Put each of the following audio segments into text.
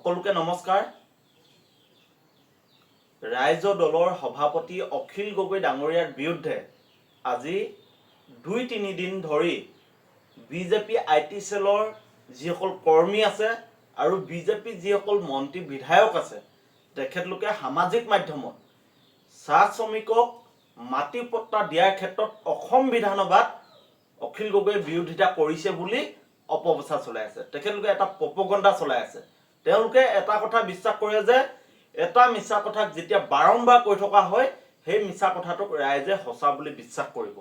সকলোকে নমস্কাৰ। ৰাইজৰ দলৰ সভাপতি অখিল গগৈ ডাঙৰীয়াৰ বিৰুদ্ধে আজি 2-3 দিন ধৰি বিজেপি আইটি সেলৰ যিসকল কৰ্মী আছে আৰু বিজেপি যিসকল মন্ত্ৰী বিধায়ক আছে তেখেতলোকে সামাজিক মাধ্যমত চাহ শ্ৰমিকক মাটি পট্টা দিয়াৰ ক্ষেত্ৰত অসম বিধানসভাত অখিল গগৈৰ বিৰোধিতা কৰিছে বুলি অপপ্ৰচাৰ চলাই আছে। তেখেতলোকে এটা প্ৰপগণ্ডা চলাই আছে। তেওঁলোকে এটা কথা বিশ্বাস কৰে যে এটা মিছা কথাক যেতিয়া বাৰম্বাৰ কৈ থকা হয় সেই মিছা কথাটোক ৰাইজে সঁচা বুলি বিশ্বাস কৰিব।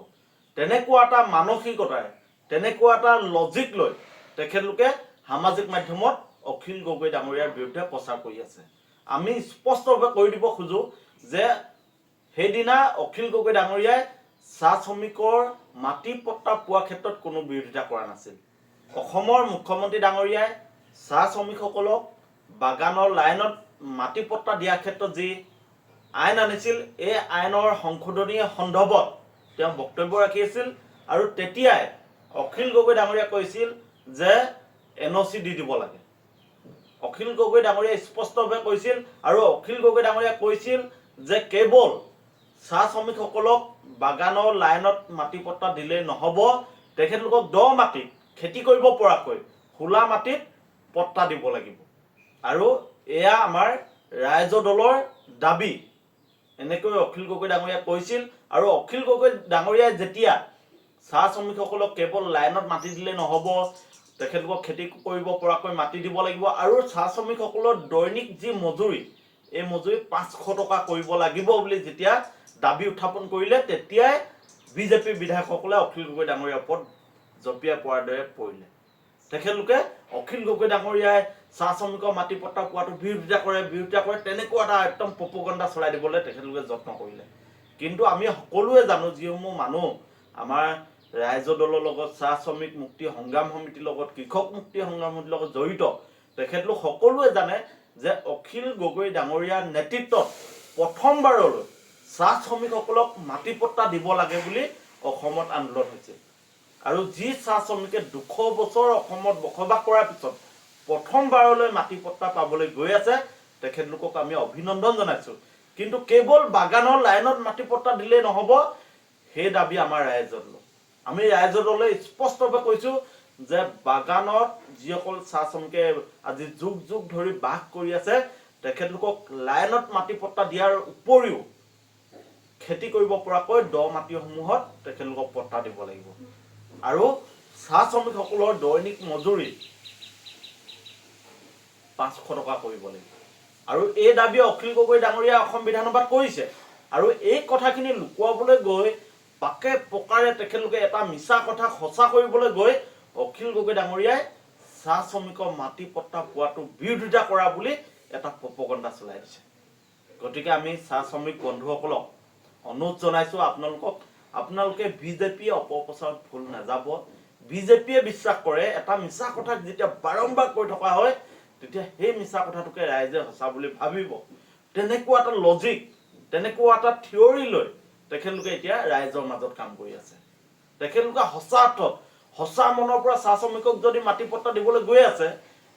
তেনেকুৱা এটা মানসিকতাৰে তেনেকুৱা এটা লজিক লৈ তেখেতলোকে সামাজিক মাধ্যমত অখিল গগৈ ডাঙৰীয়াৰ বিৰুদ্ধে প্ৰচাৰ কৰি আছে। আমি স্পষ্টভাৱে কৈ দিব খোজো যে সেইদিনা অখিল গগৈ ডাঙৰীয়াই চাহ শ্ৰমিকৰ মাটি পট্টা পোৱাৰ ক্ষেত্ৰত কোনো বিৰোধিতা কৰা নাছিল। অসমৰ মুখ্যমন্ত্ৰী ডাঙৰীয়াই চাহ শ্ৰমিকসকলক বাগানৰ লাইনত মাটি পট্টা দিয়াৰ ক্ষেত্ৰত যি আইন আনিছিল এই আইনৰ সংশোধনী সন্দৰ্ভত তেওঁ বক্তব্য ৰাখি আছিল আৰু তেতিয়াই অখিল গগৈ ডাঙৰীয়াই কৈছিল যে NOC দি দিব লাগে। অখিল গগৈ ডাঙৰীয়াই স্পষ্টভাৱে কৈছিল আৰু অখিল গগৈ ডাঙৰীয়াই কৈছিল যে কেৱল চাহ শ্ৰমিকসকলক বাগানৰ লাইনত মাটি পট্টা দিলেই নহ'ব, তেখেতলোকক দ মাটিত খেতি কৰিব পৰাকৈ খোলা মাটিত পট্টা দিব লাগিব। আৰু এয়া আমাৰ ৰাইজৰ দলৰ দাবী এনেকৈ অখিল গগৈ ডাঙৰীয়াই কৈছিল। আৰু অখিল গগৈ ডাঙৰীয়াই যেতিয়া চাহ শ্ৰমিকসকলক কেৱল লাইনত মাটি দিলে নহ'ব, তেখেতলোকক খেতি কৰিব পৰাকৈ মাটি দিব লাগিব আৰু চাহ শ্ৰমিকসকলৰ দৈনিক যি মজুৰি এই মজুৰি 500 টকা কৰিব লাগিব বুলি যেতিয়া দাবী উত্থাপন কৰিলে তেতিয়াই বিজেপি বিধায়কসকলে অখিল গগৈ ডাঙৰীয়াৰ ওপৰত জঁপিয়াই পৰাৰ দৰে পৰিলে। তেখেতলোকে অখিল গগৈ ডাঙৰীয়াই চাহ শ্ৰমিকৰ মাটি পট্টা পোৱাটো বিৰোধিতা কৰে তেনেকুৱা এটা একদম প্ৰপগণ্ডা চলাই দিবলৈ তেখেতলোকে যত্ন কৰিলে। কিন্তু আমি সকলোৱে জানো যিসমূহ মানুহ আমাৰ ৰাইজৰ দলৰ লগত চাহ শ্ৰমিক মুক্তি সংগ্ৰাম সমিতিৰ লগত কৃষক মুক্তি সংগ্ৰাম সমিতিৰ লগত জড়িত তেখেতলোক সকলোৱে জানে যে অখিল গগৈ ডাঙৰীয়াৰ নেতৃত্বত প্ৰথমবাৰলৈ চাহ শ্ৰমিকসকলক মাটি পট্টা দিব লাগে বুলি অসমত আন্দোলন হৈছিল। আৰু যি চাহ শ্ৰমিকে 200 বছৰ অসমত বসবাস কৰাৰ পিছত প্ৰথমবাৰলৈ মাটি পট্টা পাবলৈ গৈ আছে তেখেতলোকক আমি অভিনন্দন জনাইছোঁ। কিন্তু কেৱল বাগানৰ লাইনত মাটি পট্টা দিলেই নহ'ব, সেই দাবী আমাৰ ৰাইজৰ দল। আমি ৰাইজৰ দলে স্পষ্টভাৱে কৈছোঁ যে বাগানত যিসকল চাহ শ্ৰমিকে আজি যুগ যুগ ধৰি বাস কৰি আছে তেখেতলোকক লাইনত মাটি পট্টা দিয়াৰ উপৰিও খেতি কৰিব পৰাকৈ দ মাটিসমূহত তেখেতলোকক পট্টা দিব লাগিব। আৰু চাহ শ্ৰমিকসকলৰ দৈনিক মজুৰি 500 টকা কৰিব লাগিব। আৰু এই দাবী অখিল গগৈ ডাঙৰীয়াই অসম বিধানসভাত কৰিছে। আৰু এই কথাখিনি লুকুৱাবলৈ গৈ পাকে পকাৰে তেখেতলোকে এটা মিছা কথা সঁচা কৰিবলৈ গৈ অখিল গগৈ ডাঙৰীয়াই চাহ শ্ৰমিকৰ মাটি পট্টা পোৱাটো বিৰোধিতা কৰা বুলি এটা প্ৰপগণ্ডা চলাই দিছে। গতিকে আমি চাহ শ্ৰমিক বন্ধুসকলক অনুৰোধ জনাইছোঁ আপোনালোকে বিজেপিয়ে অপপ্ৰচাৰত ভুল নাযাব। বিজেপিয়ে বিশ্বাস কৰে এটা মিছা কথাক যেতিয়া বাৰম্বাৰ কৈ থকা হয় তেতিয়া সেই মিছা কথাটোকে ৰাইজে সঁচা বুলি ভাবিব। তেনেকুৱা এটা লজিক তেনেকুৱা এটা থিয়ৰী লৈ তেখেতলোকে এতিয়া ৰাইজৰ মাজত কাম কৰি আছে। তেখেতলোকে সঁচা অৰ্থত সঁচা মনৰ পৰা চাহ শ্ৰমিকক যদি মাটি পট্টা দিবলৈ গৈ আছে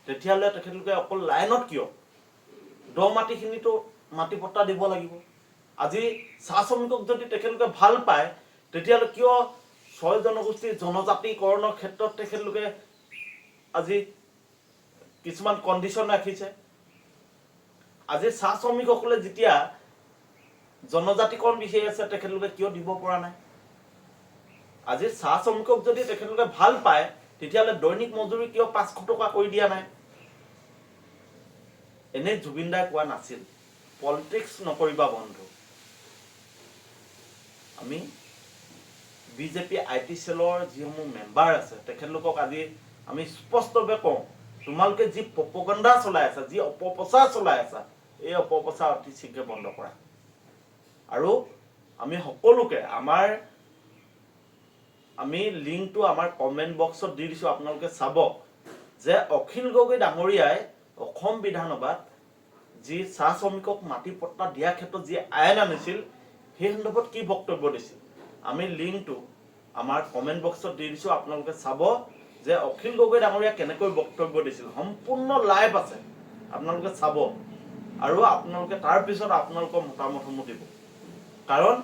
তেতিয়াহ'লে তেখেতলোকে অকল লাইনত কিয় দ মাটিখিনিতো মাটি পট্টা দিব লাগিব। আজি চাহ শ্ৰমিকক যদি তেখেতলোকে ভাল পায় তেতিয়াহ'লে কিয় 6 জনগোষ্ঠীৰ জনজাতিকৰণৰ ক্ষেত্ৰত তেখেতলোকে আজি কিছুমান কণ্ডিশ্যন ৰাখিছে। আজি চাহ শ্ৰমিকসকলে যেতিয়া জনজাতিকৰণ বিচাৰি আছে তেখেতলোকে কিয় দিব পৰা নাই? আজি চাহ শ্ৰমিকক যদি তেখেতলোকে ভাল পায় তেতিয়াহ'লে দৈনিক মজুৰি কিয় 500 টকা কৰি দিয়া নাই? এনে জুবিন দাই কোৱা নাছিল পলিটিক্স নকৰিবা বন্ধু। আমি বিজেপি আইটি সেলৰ যিসমূহ মেম্বাৰ আছে তেখেতলোকক আজি আমি স্পষ্টভাৱে কওঁ তোমালোকে যি প্ৰপগণ্ডা চলাই আছা যি অপপ্ৰচাৰ চলাই আছা এই অপপ্ৰচাৰ অতি শীঘ্ৰে বন্ধ কৰা। আৰু আমি সকলোকে আমি লিংকটো আমাৰ কমেণ্ট বক্সত দি দিছোঁ, আপোনালোকে চাব যে অখিল গগৈ ডাঙৰীয়াই অসম বিধানসভাত যি চাহ শ্ৰমিকক মাটি পট্টা দিয়াৰ ক্ষেত্ৰত যি আইন আনিছিল সেই সন্দৰ্ভত কি বক্তব্য দিছিল আমি লিংকটো আমাৰ কমেণ্ট বক্সত দি দিছোঁ। আপোনালোকে চাব যে অখিল গগৈ ডাঙৰীয়া কেনেকৈ বক্তব্য দিছিল। সম্পূৰ্ণ লাইভ আছে আপোনালোকে চাব আৰু আপোনালোকে তাৰ পিছত আপোনালোকৰ মতামতসমূহ দিব। কাৰণ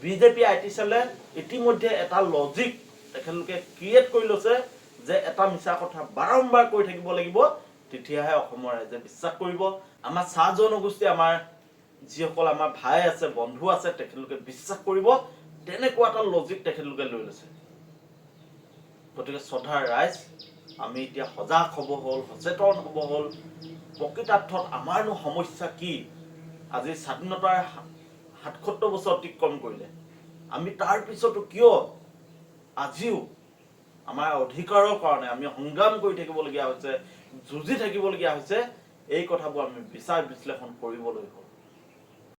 বিজেপি আই টি চেলে ইতিমধ্যে এটা লজিক তেখেতলোকে ক্ৰিয়েট কৰি লৈছে যে এটা মিছা কথা বাৰম্বাৰ কৈ থাকিব লাগিব, তেতিয়াহে অসমৰ ৰাইজে বিশ্বাস কৰিব। আমাৰ চাহ জনগোষ্ঠী, আমাৰ যিসকল আমাৰ ভাই আছে, বন্ধু আছে, তেখেতলোকে বিশ্বাস কৰিব। তেনেকুৱা এটা লজিক তেখেতলোকে লৈ লৈছে। গতিকে শ্ৰদ্ধাৰ ৰাইজ, আমি এতিয়া সজাগ হ'ব হ'ল, সচেতন হ'ব হ'ল। প্ৰকৃতাৰ্থত আমাৰনো সমস্যা কি? আজি স্বাধীনতাৰ ৭৭ বছৰ অতিক্ৰম কৰিলে, আমি তাৰ পিছতো কিয় আজিও আমাৰ অধিকাৰৰ কাৰণে আমি সংগ্ৰাম কৰি থাকিবলগীয়া হৈছে, যুঁজি থাকিবলগীয়া হৈছে, এই কথাবোৰ আমি বিচাৰ বিশ্লেষণ কৰিবলৈ হ'ল।